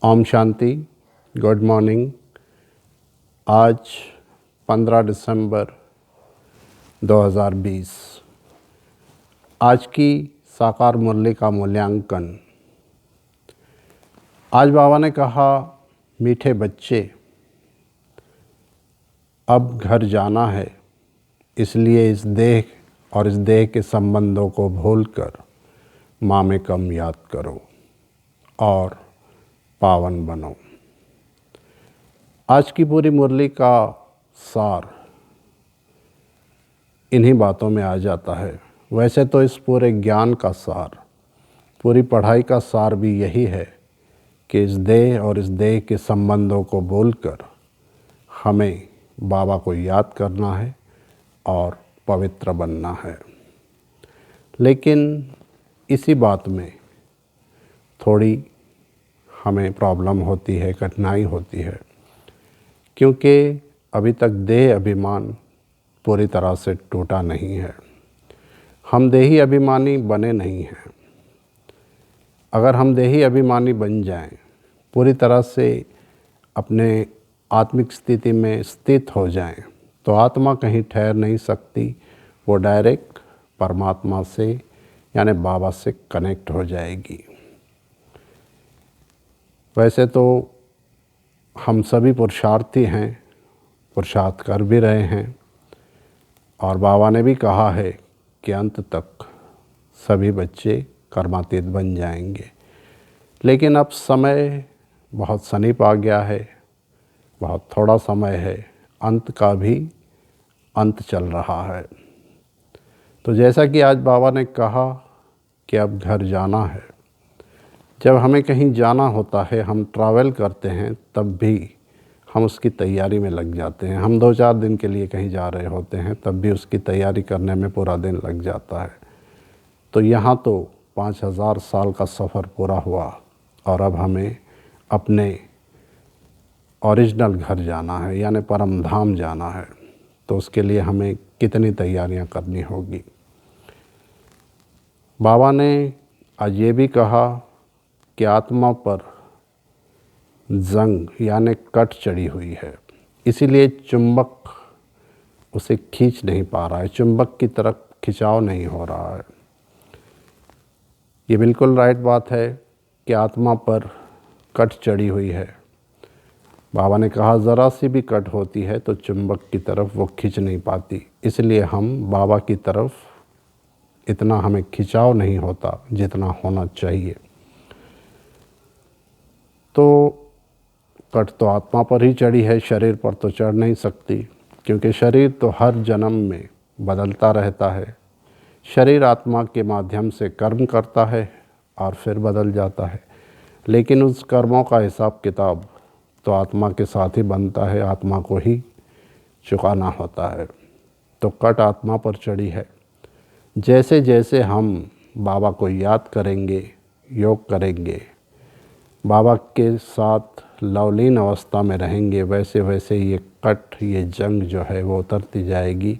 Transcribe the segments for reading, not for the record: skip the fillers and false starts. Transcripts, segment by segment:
Om Shanti. Good morning. आज 15 दिसंबर 2020। आज की साकार मुरली का मूल्यांकन। आज बाबा ने कहा, मीठे बच्चे, अब घर जाना है, इसलिए इस देह और इस देह के संबंधों को भूलकर माँ में कम याद करो और पावन बनो। आज की पूरी मुरली का सार इन्हीं बातों में आ जाता है। वैसे तो इस पूरे ज्ञान का सार, पूरी पढ़ाई का सार भी यही है कि इस देह और इस देह के संबंधों को भूलकर हमें बाबा को याद करना है और पवित्र बनना है। लेकिन इसी बात में थोड़ी हमें प्रॉब्लम होती है, कठिनाई होती है, क्योंकि अभी तक देह अभिमान पूरी तरह से टूटा नहीं है। हम देही अभिमानी बने नहीं हैं। अगर हम देही अभिमानी बन जाएं, पूरी तरह से अपने आत्मिक स्थिति में स्थित हो जाएं, तो आत्मा कहीं ठहर नहीं सकती। वो डायरेक्ट परमात्मा से यानी बाबा से कनेक्ट हो जाएगी। वैसे तो हम सभी पुरुषार्थी हैं, पुरुषार्थ कर भी रहे हैं, और बाबा ने भी कहा है कि अंत तक सभी बच्चे कर्मातीत बन जाएंगे। लेकिन अब समय बहुत समीप आ गया है, बहुत थोड़ा समय है, अंत का भी अंत चल रहा है। तो जैसा कि आज बाबा ने कहा कि अब घर जाना है। जब हमें कहीं जाना होता है, हम ट्रैवल करते हैं, तब भी हम उसकी तैयारी में लग जाते हैं। हम 2-4 दिन के लिए कहीं जा रहे होते हैं, तब भी उसकी तैयारी करने में पूरा दिन लग जाता है। तो यहाँ तो 5000 साल का सफ़र पूरा हुआ और अब हमें अपने ओरिजिनल घर जाना है, यानी परम धाम जाना है। तो उसके लिए हमें कितनी तैयारियां करनी होगी। बाबा ने आज ये भी कहा कि आत्मा पर जंग यानी कट चढ़ी हुई है, इसीलिए चुंबक उसे खींच नहीं पा रहा है, चुंबक की तरफ खिंचाव नहीं हो रहा है। ये बिल्कुल राइट बात है कि आत्मा पर कट चढ़ी हुई है। बाबा ने कहा, ज़रा सी भी कट होती है तो चुंबक की तरफ वो खींच नहीं पाती, इसलिए हम बाबा की तरफ इतना हमें खिंचाव नहीं होता जितना होना चाहिए। तो कट तो आत्मा पर ही चढ़ी है, शरीर पर तो चढ़ नहीं सकती, क्योंकि शरीर तो हर जन्म में बदलता रहता है। शरीर आत्मा के माध्यम से कर्म करता है और फिर बदल जाता है, लेकिन उस कर्मों का हिसाब किताब तो आत्मा के साथ ही बनता है, आत्मा को ही चुकाना होता है। तो कट आत्मा पर चढ़ी है। जैसे जैसे हम बाबा को याद करेंगे, योग करेंगे, बाबा के साथ लवलीन अवस्था में रहेंगे, वैसे वैसे ये कट, ये जंग जो है वो उतरती जाएगी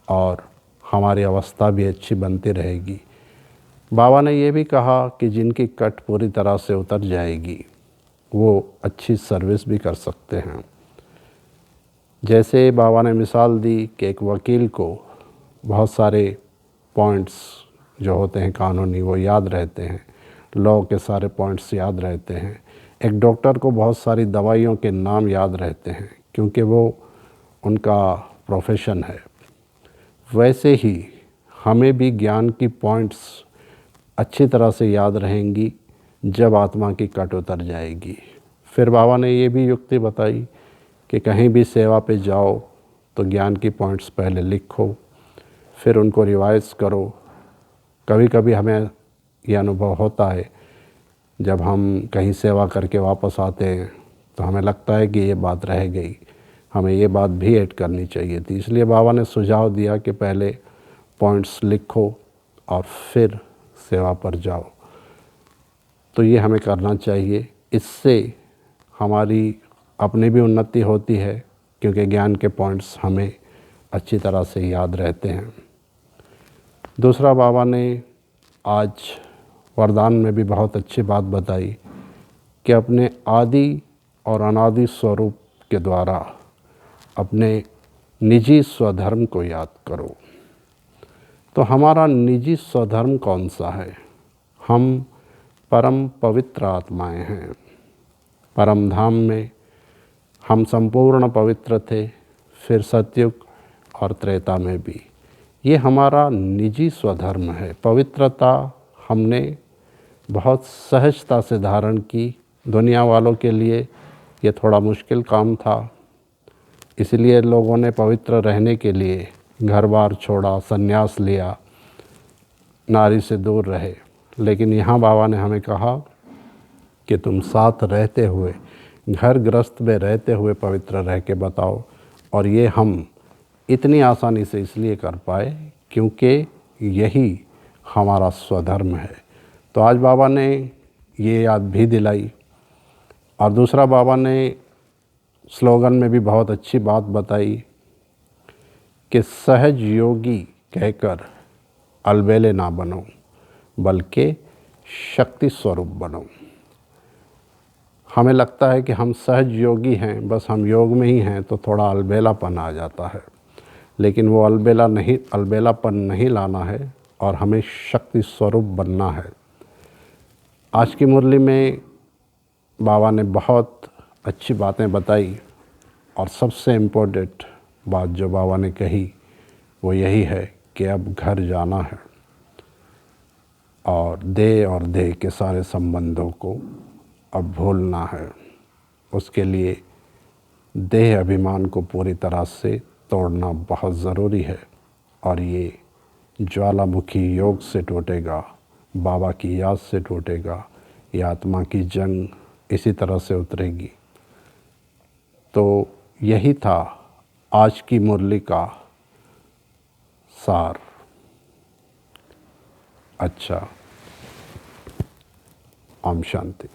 और हमारी अवस्था भी अच्छी बनती रहेगी। बाबा ने ये भी कहा कि जिनकी कट पूरी तरह से उतर जाएगी वो अच्छी सर्विस भी कर सकते हैं। जैसे बाबा ने मिसाल दी कि एक वकील को बहुत सारे पॉइंट्स जो होते हैं कानूनी वो याद रहते हैं, लॉ के सारे पॉइंट्स याद रहते हैं। एक डॉक्टर को बहुत सारी दवाइयों के नाम याद रहते हैं, क्योंकि वो उनका प्रोफेशन है। वैसे ही हमें भी ज्ञान की पॉइंट्स अच्छी तरह से याद रहेंगी जब आत्मा की कट उतर जाएगी। फिर बाबा ने ये भी युक्ति बताई कि कहीं भी सेवा पे जाओ तो ज्ञान की पॉइंट्स पहले लिखो, फिर उनको रिवाइज करो। कभी कभी हमें ये अनुभव होता है, जब हम कहीं सेवा करके वापस आते हैं तो हमें लगता है कि ये बात रह गई, हमें ये बात भी ऐड करनी चाहिए थी। इसलिए बाबा ने सुझाव दिया कि पहले पॉइंट्स लिखो और फिर सेवा पर जाओ। तो ये हमें करना चाहिए। इससे हमारी अपनी भी उन्नति होती है, क्योंकि ज्ञान के पॉइंट्स हमें अच्छी तरह से याद रहते हैं। दूसरा, बाबा ने आज वरदान में भी बहुत अच्छी बात बताई कि अपने आदि और अनादि स्वरूप के द्वारा अपने निजी स्वधर्म को याद करो। तो हमारा निजी स्वधर्म कौन सा है? हम परम पवित्र आत्माएं हैं। परम धाम में हम संपूर्ण पवित्र थे, फिर सतयुग और त्रेता में भी। ये हमारा निजी स्वधर्म है। पवित्रता हमने बहुत सहजता से धारण की। दुनिया वालों के लिए ये थोड़ा मुश्किल काम था, इसलिए लोगों ने पवित्र रहने के लिए घर बार छोड़ा, संन्यास लिया, नारी से दूर रहे। लेकिन यहाँ बाबा ने हमें कहा कि तुम साथ रहते हुए, घर गृहस्थ में रहते हुए पवित्र रह के बताओ। और ये हम इतनी आसानी से इसलिए कर पाए क्योंकि यही हमारा स्वधर्म है। तो आज बाबा ने ये याद भी दिलाई। और दूसरा, बाबा ने स्लोगन में भी बहुत अच्छी बात बताई कि सहज योगी कहकर अलबेले ना बनो, बल्कि शक्ति स्वरूप बनो। हमें लगता है कि हम सहज योगी हैं, बस हम योग में ही हैं, तो थोड़ा अलबेलापन आ जाता है। लेकिन वो अलबेलापन नहीं लाना है और हमें शक्ति स्वरूप बनना है। आज की मुरली में बाबा ने बहुत अच्छी बातें बताई और सबसे इम्पोर्टेंट बात जो बाबा ने कही वो यही है कि अब घर जाना है और देह के सारे संबंधों को अब भूलना है। उसके लिए देह अभिमान को पूरी तरह से तोड़ना बहुत ज़रूरी है। और ये ज्वालामुखी योग से टूटेगा, बाबा की याद से टूटेगा, ये आत्मा की जंग इसी तरह से उतरेगी। तो यही था आज की मुरली का सार। अच्छा, ओम शांति।